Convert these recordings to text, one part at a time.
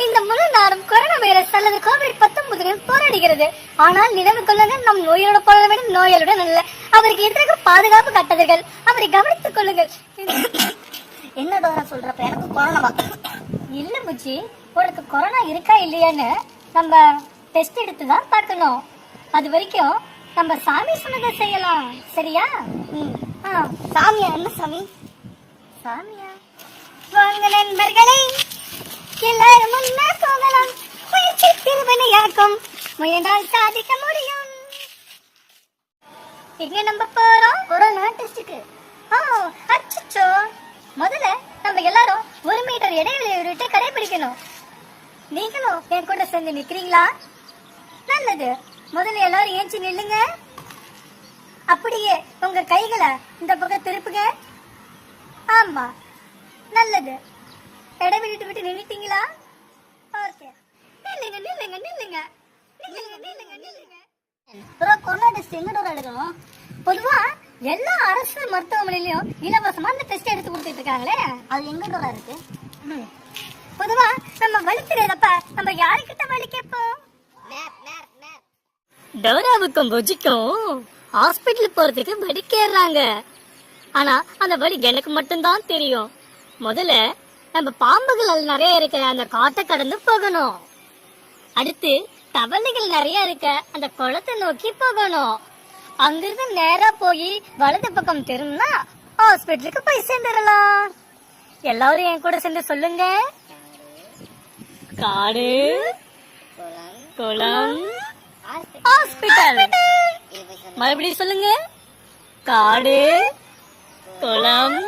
இந்த முழு நாடும் கொரோனா வைரஸ் அல்லது கோவிட்-19 போராடுகிறது. ஆனால் நினைவு கொள்ளுங்கள், நம் நோயோட போராட வேண்டும், நோயாளுடன் அல்ல. அவருக்கு எதிராக பாதுகாப்பு கட்டதர்கள், அவரை கவனித்துக் கொள்ளுங்கள். என்னடா சொல்றப்ப எனக்கு கொரோனா இல்ல புஜி, உனக்கு கொரோனா இருக்கா இல்லையான்னு நம்ம டெஸ்ட் எடுத்து தான் பார்க்கணும். அது வரைக்கும் நம்ம சாமி சொன்னதை செய்யலாம், சரியா? சாமியா? என்ன சாமி? சாமியா? வாங்க நண்பர்களே, எல்லாரும் முன்னே போகலாம். முயற்சி திருவினையாக்கும், முயன்றால் சாதிக்க முடியும். எங்க நம்ம போறோம்? கொரோனா டெஸ்டுக்கு. அச்சோ, முதல்ல நம்ம எல்லாரும் 1 மீட்டர் இடைவெளியை விட்டு கடைபிடிக்கணும். நீங்களும் என் கூட சேர்ந்து நிக்கிறீங்களா? நல்லது. முதல்ல எல்லாரும் ஏஞ்சி நில்லுங்க. அப்படியே உங்க கைகளை இந்த பக்கம் திருப்புங்க. ஆமா, நல்லது. இடைவெளிட்டு விட்டு நின்னுட்டீங்களா? ஓகே, நில்லுங்க நில்லுங்க நில்லுங்க நில்லுங்க நில்லுங்க நில்லுங்க. கொரோனா டெஸ்ட் எங்க எடுக்கணும்? பொதுவா எல்லா அரசு மருத்துவமனையிலயும் இலவசமா அந்த டெஸ்ட் எடுத்து கொடுத்துட்டு இருக்காங்களே, அது எங்க இருக்கு? பொதுவா நம்ம வழி தெரியாதப்ப நம்ம யாருக்கிட்ட வழி கேட்போம்? டோராவுக்கும் புஜிக்கும் ஹாஸ்பிட்டல் போறதுக்கு வழி கேடுறாங்க. ஆனா அந்த வழி எனக்கு மட்டும்தான் தெரியும். முதல்ல நம்ம பாம்புகள் நிறைய இருக்க அந்த காட்டை கடந்து போகணும். அடுத்து தவளைகள் நிறைய இருக்க அந்த குளத்தை நோக்கி போகணும். அங்கிருந்து நேரா போய் வலது பக்கம் திரும்பினா ஹாஸ்பிட்டலுக்கு போய் சேர்ந்துடலாம். எல்லாரும் என் கூட சேர்ந்து சொல்லுங்க. காடு, குளம், ஹாஸ்பிட்டல். மறுபடியும் சொல்லுங்க. காடு, குளம்,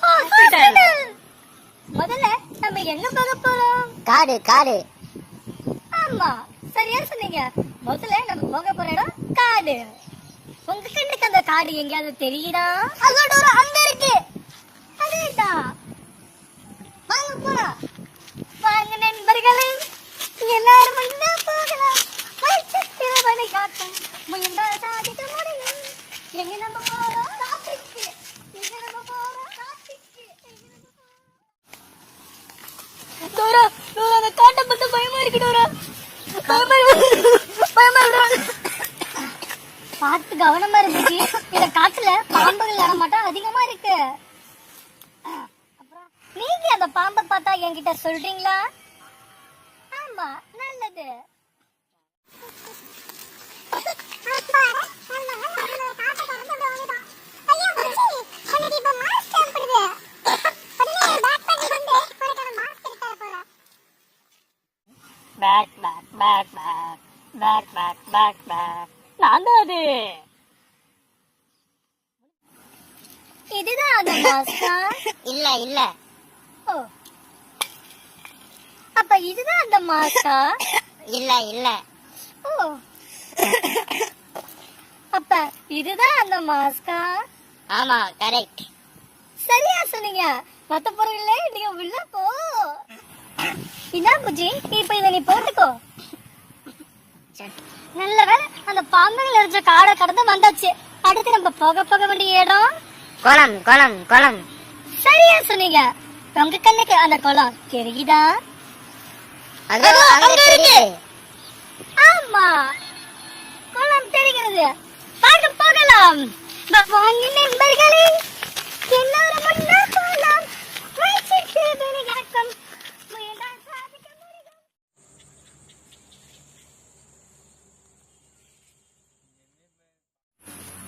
ஹாஸ்பிட்டல். முதல்ல நம்ம எங்க போக போறோம்? காடு. காடு. ஆமா, சரியா சொன்னீங்க. முதல்ல நம்ம போக போற இடம் காடு. உங்க கண்ணுக்கு அந்த காடு எங்கேயாவது தெரியுதா? அதோட ஒரு அங்க இருக்கு. அதேதான். வாங்க போலாம். வாங்க நண்பர்களே, எல்லாரும் முன்னா போகலாம். திருவனை காட்டும், முயன்றால் சாதிக்க முடியும். எங்க நம்ம போறோம்? காட்டுக்கு. எங்க நம்ம போறோம்? காட்டுக்கு. டோரா, டோரா, அந்த காட்டை பார்த்து பயமா இருக்கு. டோரா, பயமா இருக்கு. பார்த்து கவனமா இருந்துச்சு. இந்த காட்டுல பாம்புகள் நடமாட்டம் அதிகமா இருக்கு. அப்புறம் நீங்க அந்த பாம்பை பார்த்தா என்கிட்ட சொல்றீங்களா? ஆமா, நல்லது. Back back back back back back back back. நான் தான் அது. இதுதான் அந்த மாஸ்கா? இல்ல இல்ல. ஓ, அப்ப இதுதான் அந்த மாஸ்கா? இல்ல இல்ல. ஓ, அப்ப இதுதான் அந்த மாஸ்கா? ஆமா, கரெக்ட். சரியா சொன்னீங்க. மத்த பொருள்ல நீங்க உள்ள போ. என்ன புஜி, இப்ப இத நீ போட்டுக்கோ. நல்ல வேலை, அந்த பாம்புகள் இருந்த காடை கடந்து வந்தாச்சு. அடுத்து நம்ம போக போக வேண்டிய இடம் குளம். குளம். குளம். சரியா சொன்னீங்க. உங்க கண்ணுக்கு அந்த குளம் தெரியுதா? ஆமா, குளம் தெரிகிறது. பார்க்க போகலாம். வாங்க நண்பர்களே, எல்லாரும் முன்னா போகலாம். முயற்சிக்கு வினையாக்கும், முயன்றால் சாதிக்க முடியும்.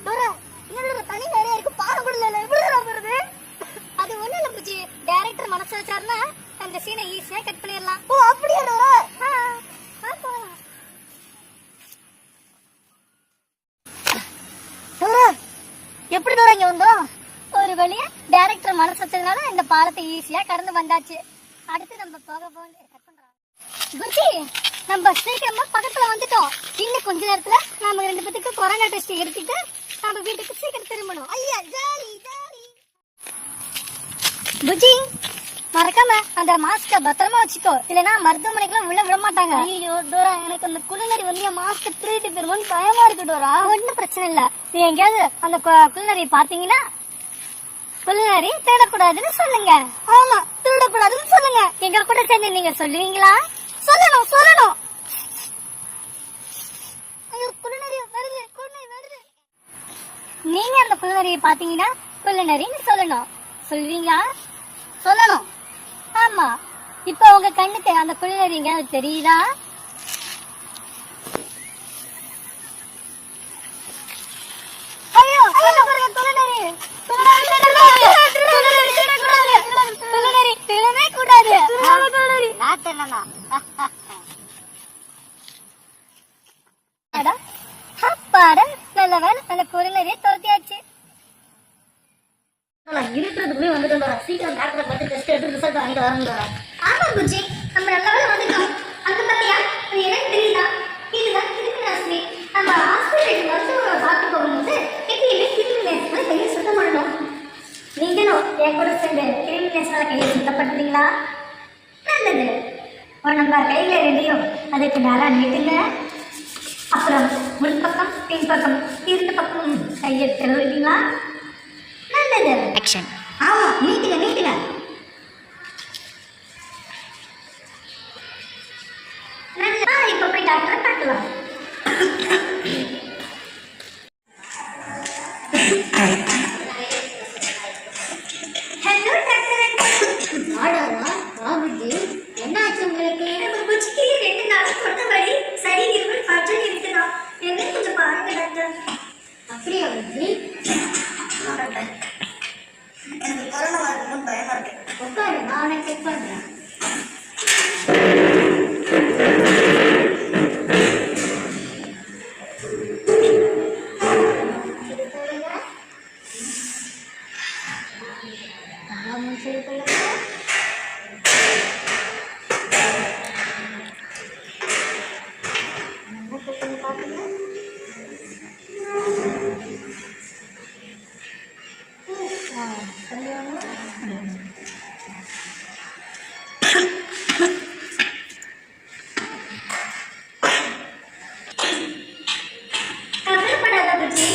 டோரா, என்னோட தனி நிறைய இருக்கு. பாடம் கூட இல்ல. எப்படி வருது? அது ஒண்ணு இல்ல புஜி, டைரக்டர் மனசு வச்சாருன்னா அந்த சீனை ஈஸியா கட் பண்ணிடலாம். ஓ, அப்படியே டோரா. போகலாம். டோரா, எப்படி டோரா இங்க வந்தோம்? ஒரு வழியா டைரக்டர் மனசு வச்சதுனால இந்த பாலத்தை ஈஸியா கடந்து வந்தாச்சு. அடுத்து நம்ம போக குச்சி, நம்ம சீக்கிரமா பக்கத்துல வந்துட்டோம். இன்னும் கொஞ்ச நேரத்துல நாம 2 பேத்துக்கு கொரோனா டெஸ்ட் எடுத்துட்டு நம்ம வீட்டுக்கு சீக்கிரம் திரும்பணும். ஐயா, ஜாலி ஜாலி. புஜி, மறக்காம அந்த மாஸ்க பத்திரமா வச்சுக்கோ, இல்லனா மருத்துவமனைக்குலாம் உள்ள விட மாட்டாங்க. ஐயோ டோரா, எனக்கு அந்த குளிநரி வந்து மாஸ்க் திருட்டு பெருமோன்னு பயமா இருக்கு டோரா. ஒன்னும் பிரச்சனை இல்ல. நீ எங்கேயாவது அந்த குளிநரியை பாத்தீங்கன்னா குள்ளநரி திருடக்கூடாதுன்னு சொல்லுங்க. ஆமா, திருடக்கூடாதுன்னு சொல்லுங்க. எங்க கூட சேர்ந்து நீங்க சொல்லுவீங்களா? சொல்லணும் சொல்லணும். ஐயோ, குள்ளநரி வருது, குள்ளநரி வருது. நீங்க அந்த குள்ளநரியை பாத்தீங்கன்னா குள்ளநரின்னு சொல்லணும். சொல்வீங்களா? சொல்லணும். ஆமா. இப்ப உங்க கண்ணுக்கு அந்த குள்ளநரி எங்கேயாவது தெரியுதா? ஐயோ, அங்க பாருங்க குள்ளநரி. குள்ளநரி திருடவே கூடாது. அப்பாடா, நல்ல வேலை அந்த குள்ளநரியை துரத்தியாச்சு. இருட்டுறதுக்குள்ளே வந்துட்டோம். சீக்கிரம் டாக்டரை பார்த்து டெஸ்ட் எடுத்து ரிசல்ட் வாங்கிட்டு வரணும். ஆமா புஜி, நம்ம நல்ல வேலை வந்துட்டோம். அங்க பாத்தியா, அது எனக்கு தெரியுதா? இதுதான் கிருமிநாசினி. நம்ம ஹாஸ்பிட்டலுக்கு மருத்துவரை பார்க்க போகும்போது எப்பயுமே கிருமிநாசினால கையை சுத்தம் பண்ணணும். நீங்களும் என் கூட சேர்ந்து கிருமிநாசினால கையை சுத்தப்படுத்துறீங்களா? நல்லது. நம்ம கையில ரெண்டையும் அதுக்கு நேரம் நீட்டுங்க. அப்புறம் முன்பக்கம் பின்பக்கம் இரண்டு பக்கம் கையை தருவீங்களா? நல்லது. ஆக்ஷன். ஆமா, நீட்டுங்க நீட்டுங்க. நல்லா, இப்ப போய் டாக்டரை பார்க்கலாம். Hello doctor uncle. ஆடாதா பாபுஜி, என்ன ஆச்சு உங்களுக்கு? நம்ம புச்சிக்கு 2 நாள் சொன்னபடி சரி இருமல் காய்ச்சல் இருக்குதான். என்ன கொஞ்சம் பாருங்க டாக்டர். அப்படியா புஜி? எனக்கு கொரோனா வரணும்னு பயமா இருக்கு. உட்காரு, நானே செக் பண்றேன். கவலைப்படாத புச்சி.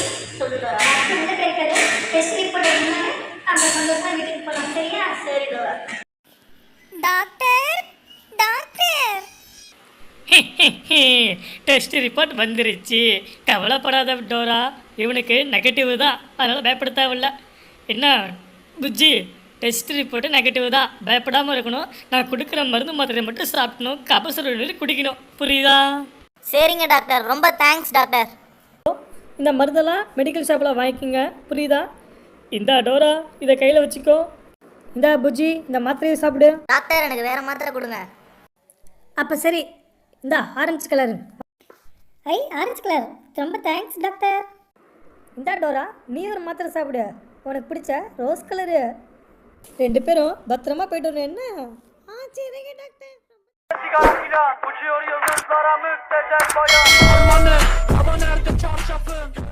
டாக்டர் உள்ள கிடைக்காது. டெஸ்ட் ரிப்போர்ட் எடுக்கணும். அப்புறம் சந்தோஷமா வீட்டுக்கு போகலாம். சரியா? சரி Dora. Doctor doctor. Test report வந்துருச்சு. கவலைப்படாத டோரா, இவனுக்கு நெகட்டிவ் தான், அதனால் பயப்பட தேவையில்ல. என்ன புஜ்ஜி, டெஸ்ட் ரிப்போர்ட்டு நெகட்டிவ் தான், பயப்படாமல் இருக்கணும். நான் கொடுக்குற மருந்து மாத்திரை மட்டும் சாப்பிடணும், கபசுர நீர் குடிக்கணும், புரியுதா? சரிங்க டாக்டர், ரொம்ப தேங்க்ஸ் டாக்டர். இந்த மருந்தெல்லாம் மெடிக்கல் ஷாப்பில் வாங்கிக்கோங்க, புரியுதா? இந்தா டோரா, இதை கையில் வச்சுக்கோ. இந்தா புஜ்ஜி, இந்த மாத்திரையை சாப்பிடு. டாக்டர், எனக்கு வேற மாத்திரை கொடுங்க. அப்போ சரி, இந்தா ஆரஞ்சு கலர். ஐ, ஆரஞ்சு கலர். ரொம்ப தேங்க்ஸ் டாக்டர். இந்தா டோரா, நீ ஒரு மாத்திரை சாப்பிடு, உனக்கு பிடிச்ச ரோஸ் கலரு. 2 பேரும் பத்திரமா போயிட்டு வரணும். என்ன? சரிங்க doctor. Uçuyor yıldızlara müptezel boya. Ormanı, hava nerede çarşafım?